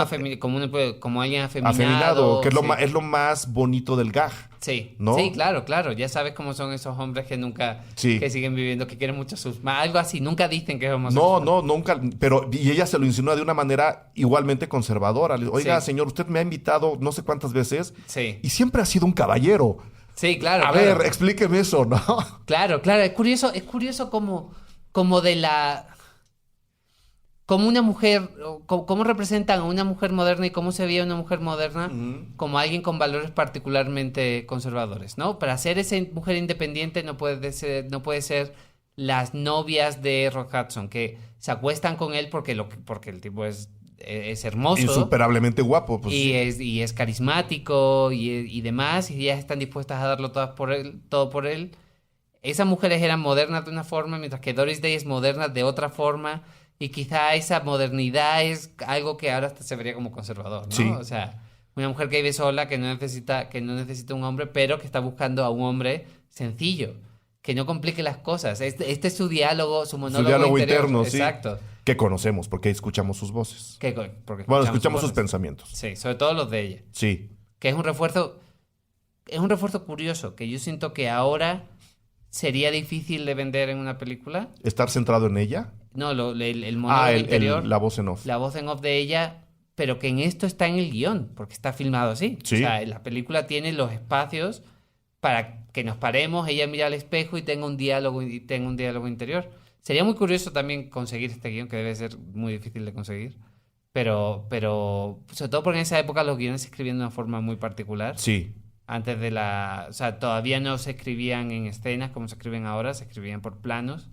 como alguien afeminado. Afeminado, que es lo más bonito del gag. Sí, ¿no? Sí, claro. Ya sabes cómo son esos hombres que nunca... que siguen viviendo, que quieren mucho a sus... Algo así, nunca dicen que es homosexual. No, nunca. Pero, y ella se lo insinúa de una manera igualmente conservadora. Oiga, señor, usted me ha invitado no sé cuántas veces y siempre ha sido un caballero. Sí, claro. A ver, explíqueme eso, ¿no? Claro. Es curioso como de la... Como una mujer, cómo representan a una mujer moderna y cómo se veía una mujer moderna como alguien con valores particularmente conservadores, ¿no? Para ser esa mujer independiente no puede ser las novias de Rock Hudson, que se acuestan con él porque el tipo es hermoso. Insuperablemente guapo. Pues, y es carismático y demás, y ellas están dispuestas a darlo todo por él. Esas mujeres eran modernas de una forma, mientras que Doris Day es moderna de otra forma. Y quizá esa modernidad es algo que ahora hasta se vería como conservador, ¿no? Sí. O sea, una mujer que vive sola, que no necesita un hombre, pero que está buscando a un hombre sencillo, que no complique las cosas. Este es su diálogo, su monólogo interno. Exacto. Que conocemos, porque escuchamos sus voces. Escuchamos sus pensamientos. Sí, sobre todo los de ella. Sí. Que es un refuerzo curioso, que yo siento que ahora sería difícil de vender en una película. ¿Estar centrado en ella? No, el monólogo interior. La voz en off. La voz en off de ella, pero que en esto está en el guión, porque está filmado así. Sí. O sea, la película tiene los espacios para que nos paremos, ella mira al espejo y tenga un diálogo interior. Sería muy curioso también conseguir este guión, que debe ser muy difícil de conseguir. Pero sobre todo porque en esa época los guiones se escribían de una forma muy particular. Sí. Antes de o sea, todavía no se escribían en escenas como se escriben ahora, se escribían por planos.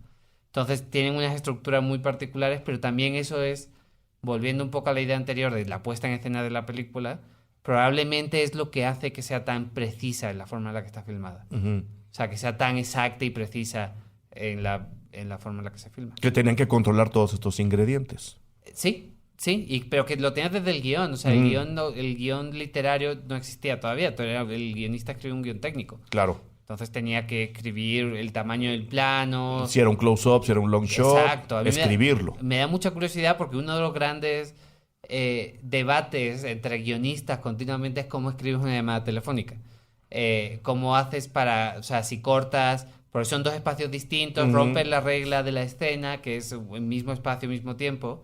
Entonces tienen unas estructuras muy particulares, pero también eso es, volviendo un poco a la idea anterior de la puesta en escena de la película, probablemente es lo que hace que sea tan precisa en la forma en la que está filmada. O sea, que sea tan exacta y precisa en la forma en la que se filma. Que tenían que controlar todos estos ingredientes. Sí, pero que lo tenías desde el guión. O sea, el guión literario no existía todavía. El guionista escribió un guión técnico. Claro. Entonces tenía que escribir el tamaño del plano. Si era un close-up, si era un long shot. Exacto. Escribirlo. Me da mucha curiosidad porque uno de los grandes debates entre guionistas continuamente es cómo escribes una llamada telefónica. Cómo haces o sea, si cortas, porque son dos espacios distintos, rompes la regla de la escena, que es el mismo espacio, mismo tiempo,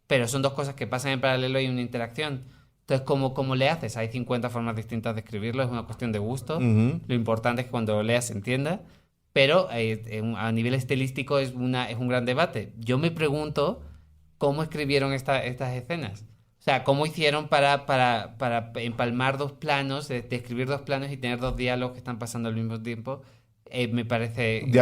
pero son dos cosas que pasan en paralelo y hay una interacción. Entonces, ¿cómo le haces? Hay 50 formas distintas de escribirlo, es una cuestión de gusto. Lo importante es que cuando lo leas se entienda, pero a nivel estilístico es un gran debate. Yo me pregunto cómo escribieron estas escenas. O sea, cómo hicieron para empalmar dos planos, de escribir dos planos y tener dos diálogos que están pasando al mismo tiempo. Me parece... De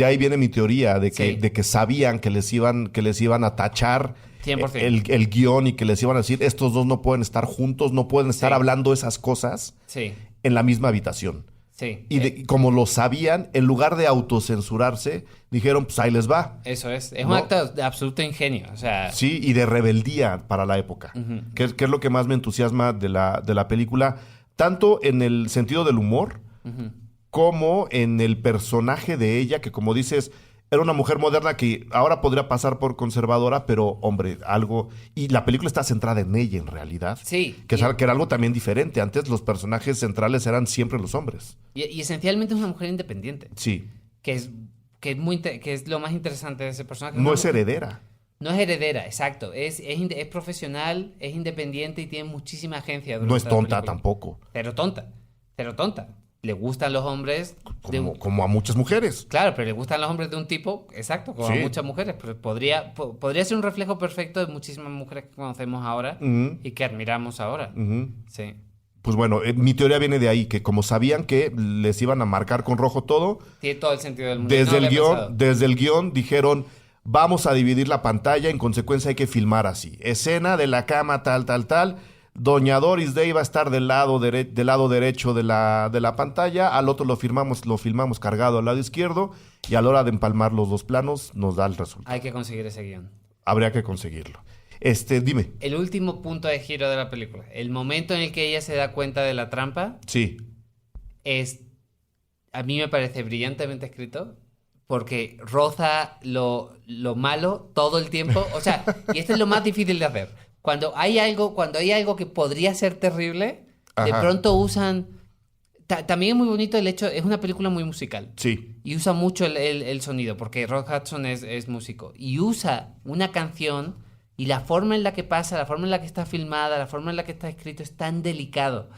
ahí viene mi teoría de que, Sí. de que sabían que les iban a tachar 100%. el guión y que les iban a decir, estos dos no pueden estar juntos, no pueden estar Sí. hablando esas cosas Sí, en la misma habitación. sí. Y como lo sabían, en lugar de autocensurarse, dijeron, pues ahí les va. Eso es. Es ¿No? un acto de absoluto ingenio. O sea, Sí, y de rebeldía para la época. Que es lo que más me entusiasma de la película, tanto en el sentido del humor, como en el personaje de ella, que como dices, era una mujer moderna que ahora podría pasar por conservadora, pero hombre, algo... Y la película está centrada en ella en realidad. sí. Que era algo también diferente. Antes los personajes centrales eran siempre los hombres. Y esencialmente es una mujer independiente. Sí. Que es lo más interesante de ese personaje. No Una es mujer- heredera. No es heredera, exacto. Es profesional, es independiente y tiene muchísima agencia. No es durante la tonta película. tampoco. Pero tonta. Le gustan los hombres de un... Como a muchas mujeres. Claro, pero le gustan los hombres de un tipo, exacto, como Sí. a muchas mujeres. Pero podría ser un reflejo perfecto de muchísimas mujeres que conocemos ahora Ujú. y que admiramos ahora. Ujú. Sí. Pues bueno, mi teoría viene de ahí, que como sabían que les iban a marcar con rojo todo, Tiene todo el sentido del mundo. No lo había pensado. desde el guión dijeron, vamos a dividir la pantalla, en consecuencia hay que filmar así. Escena de la cama tal. Doña Doris Day va a estar del lado derecho de la pantalla, al otro lo filmamos cargado al lado izquierdo, y a la hora de empalmar los dos planos nos da el resultado. Hay que conseguir ese guión. Habría que conseguirlo. Dime. El último punto de giro de la película, el momento en el que ella se da cuenta de la trampa, Sí. a mí me parece brillantemente escrito porque roza lo malo todo el tiempo. O sea, y esto es lo más difícil de hacer. Cuando hay algo que podría ser terrible, de Ajá. pronto usan... También es muy bonito el hecho, es una película muy musical. Sí. Y usa mucho el sonido, porque Rock Hudson es músico. Y usa una canción y la forma en la que pasa, la forma en la que está filmada, la forma en la que está escrito es tan delicado,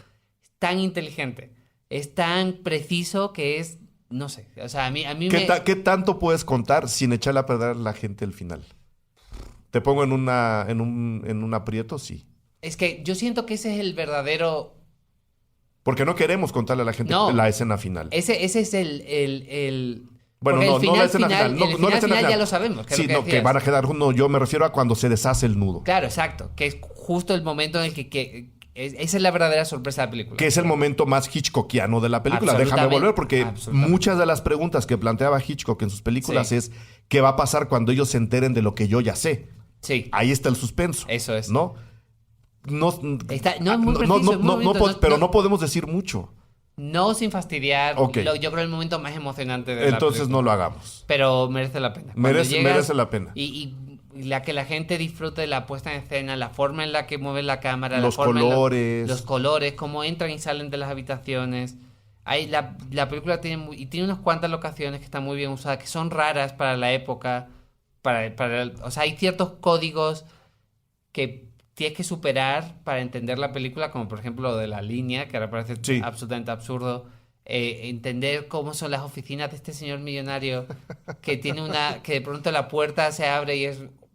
es tan inteligente, es tan preciso que es, no sé, o sea, a mí ¿Qué tanto puedes contar sin echarle a perder a la gente el final? ¿Te pongo en un aprieto? Sí. Es que yo siento que ese es el verdadero... Porque no queremos contarle a la gente No. la escena final. Ese es el... Bueno, porque no la escena final. el No la final escena final. ya lo sabemos. Que es Sí, lo que no, que decías. van a quedar... No, yo me refiero a cuando se deshace el nudo. Claro, exacto. Que es justo el momento en el esa es la verdadera sorpresa de la película. Que es el momento más hitchcockiano de la película. Déjame Absolutamente. volver, porque Absolutamente. muchas de las preguntas que planteaba Hitchcock en sus películas Sí. es ¿qué va a pasar cuando ellos se enteren de lo que yo ya sé? Sí, Ahí está el suspenso. eso es. ¿No? No, No, es muy preciso, es muy bonito, pero no- no podemos decir mucho. No sin fastidiar. Ok. Yo creo el momento más emocionante de la Entonces película. no lo hagamos. Pero merece la pena. Cuando Merece la pena. Y que la gente disfrute de la puesta en escena, la forma en la que mueve la cámara, Los la forma en colores. los colores, cómo entran y salen de las habitaciones. La película tiene unas cuantas locaciones que están muy bien usadas, que son raras para la época. O sea, hay ciertos códigos que tienes que superar para entender la película, como por ejemplo lo de la línea, que ahora parece Sí. absolutamente absurdo. Entender cómo son las oficinas de este señor millonario que tiene que de pronto la puerta se abre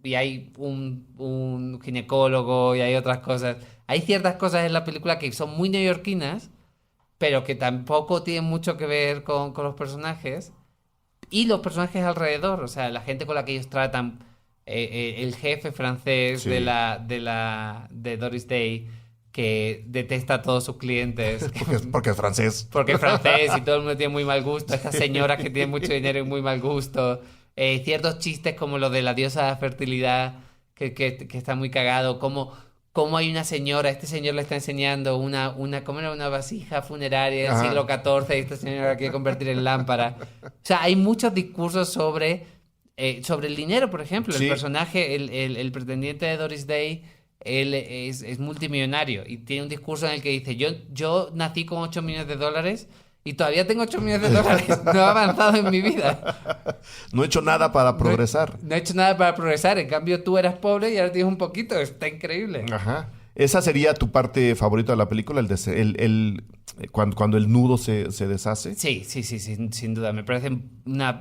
y hay un ginecólogo y hay otras cosas. Hay ciertas cosas en la película que son muy neoyorquinas, pero que tampoco tienen mucho que ver con los personajes y los personajes alrededor, o sea, la gente con la que ellos tratan, el jefe francés Sí. de Doris Day, que detesta a todos sus clientes. Porque es francés. Porque es francés y todo el mundo tiene muy mal gusto. Esta señora que tiene mucho dinero y muy mal gusto. Ciertos chistes como lo de la diosa de la fertilidad, que está muy cagado. Como hay una señora, este señor le está enseñando ¿cómo era? Una vasija funeraria del Ajá. siglo XIV y esta señora la quiere convertir en lámpara. O sea, hay muchos discursos sobre el dinero, por ejemplo. Sí. El personaje, el pretendiente de Doris Day, él es multimillonario y tiene un discurso en el que dice, yo nací con $8 millones y todavía tengo $8 millones, no he avanzado en mi vida, No he hecho nada para progresar. no he hecho nada para progresar, en cambio tú eras pobre y ahora tienes un poquito, está increíble. Ajá. ¿Esa sería tu parte favorita de la película? Cuando el nudo se deshace. Sí, sin duda. Me parece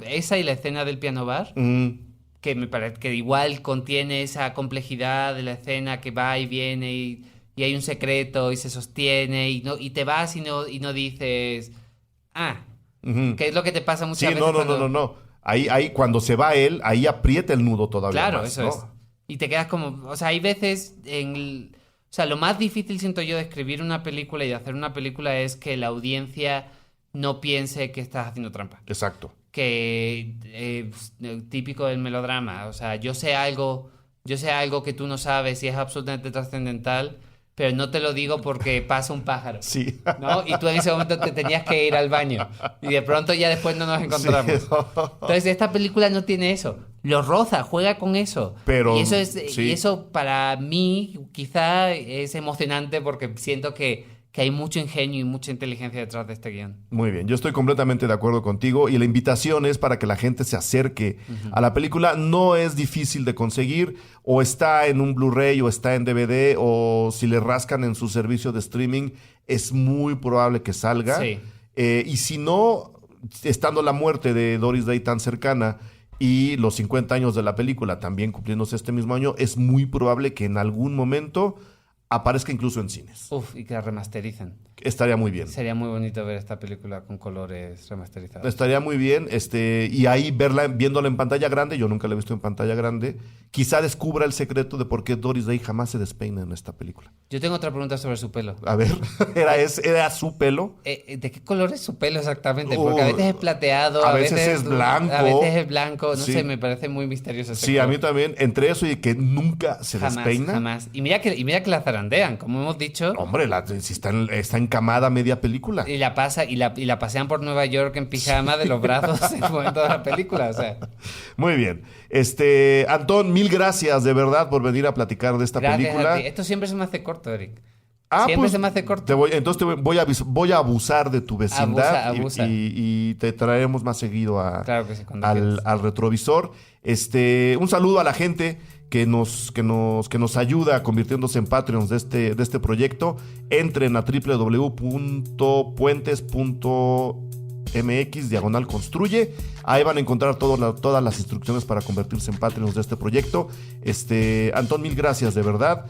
esa y la escena del piano bar, que me parece que igual contiene esa complejidad de la escena que va y viene y hay un secreto y se sostiene y te vas y no dices, que es lo que te pasa muchas veces. No. Ahí cuando se va él, ahí aprieta el nudo todavía claro, más, eso ¿no? es. Y te quedas como... O sea, hay veces o sea, lo más difícil, siento yo, de escribir una película y de hacer una película es que la audiencia no piense que estás haciendo trampa. Exacto. Que típico del melodrama. O sea, yo sé algo que tú no sabes y es absolutamente trascendental, pero no te lo digo porque pasa un pájaro. Sí. ¿No? Y tú en ese momento te tenías que ir al baño. Y de pronto ya después no nos encontramos. Sí. Entonces, esta película no tiene eso. Lo roza, juega con eso. Pero, y sí. y eso para mí quizá es emocionante porque siento que hay mucho ingenio y mucha inteligencia detrás de este guión. Muy bien, yo estoy completamente de acuerdo contigo y la invitación es para que la gente se acerque a la película. No es difícil de conseguir, o está en un Blu-ray o está en DVD, o si le rascan en su servicio de streaming, es muy probable que salga. Sí. Y si no, estando la muerte de Doris Day tan cercana y los 50 años de la película también cumpliéndose este mismo año, es muy probable que en algún momento aparezca incluso en cines. Y que la remastericen. Estaría muy bien. Sería muy bonito ver esta película con colores remasterizados. Estaría muy bien, y ahí viéndola en pantalla grande, yo nunca la he visto en pantalla grande, quizá descubra el secreto de por qué Doris Day jamás se despeina en esta película. Yo tengo otra pregunta sobre su pelo. A ver, ¿era su pelo? ¿De qué color es su pelo exactamente? Porque a veces es plateado, a veces es blanco. A veces es blanco, no Sí. sé, me parece muy misterioso ese Sí, color. a mí también, entre eso y que nunca se despeina. Jamás. Y mira que la zarandean, como hemos dicho. Hombre, si está encamada media película. Y la pasean por Nueva York en pijama de los brazos en el momento de la película, o sea. Muy bien. Antón, mil gracias de verdad por venir a platicar de esta Gracias película. a ti. Esto siempre se me hace corto, Eric. Siempre Siempre se me hace corto. Voy a abusar de tu vecindad. Abusa. Y te traeremos más seguido Claro que sí, cuando quieras. al retrovisor. Un saludo a la gente que nos ayuda convirtiéndose en Patreons de este proyecto. Entren a www.puentes.mx/construye. Ahí van a encontrar todas las instrucciones para convertirse en Patreons de este proyecto. Antón, mil gracias de verdad.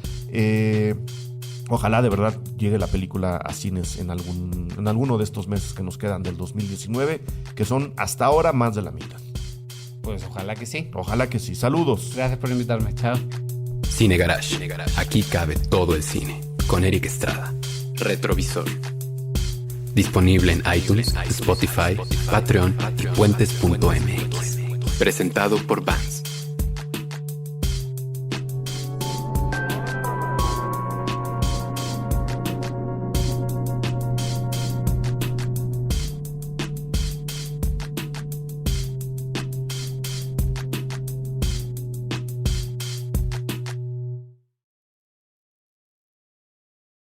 Ojalá de verdad llegue la película a cines en alguno de estos meses que nos quedan del 2019, que son hasta ahora más de la mitad. Pues ojalá que sí. Ojalá que sí. Saludos. Gracias por invitarme. Chao. Cine Garage. Aquí cabe todo el cine. Con Eric Estrada. Retrovisor. Disponible en iTunes, Spotify, Patreon y puentes.mx. Presentado por Vans.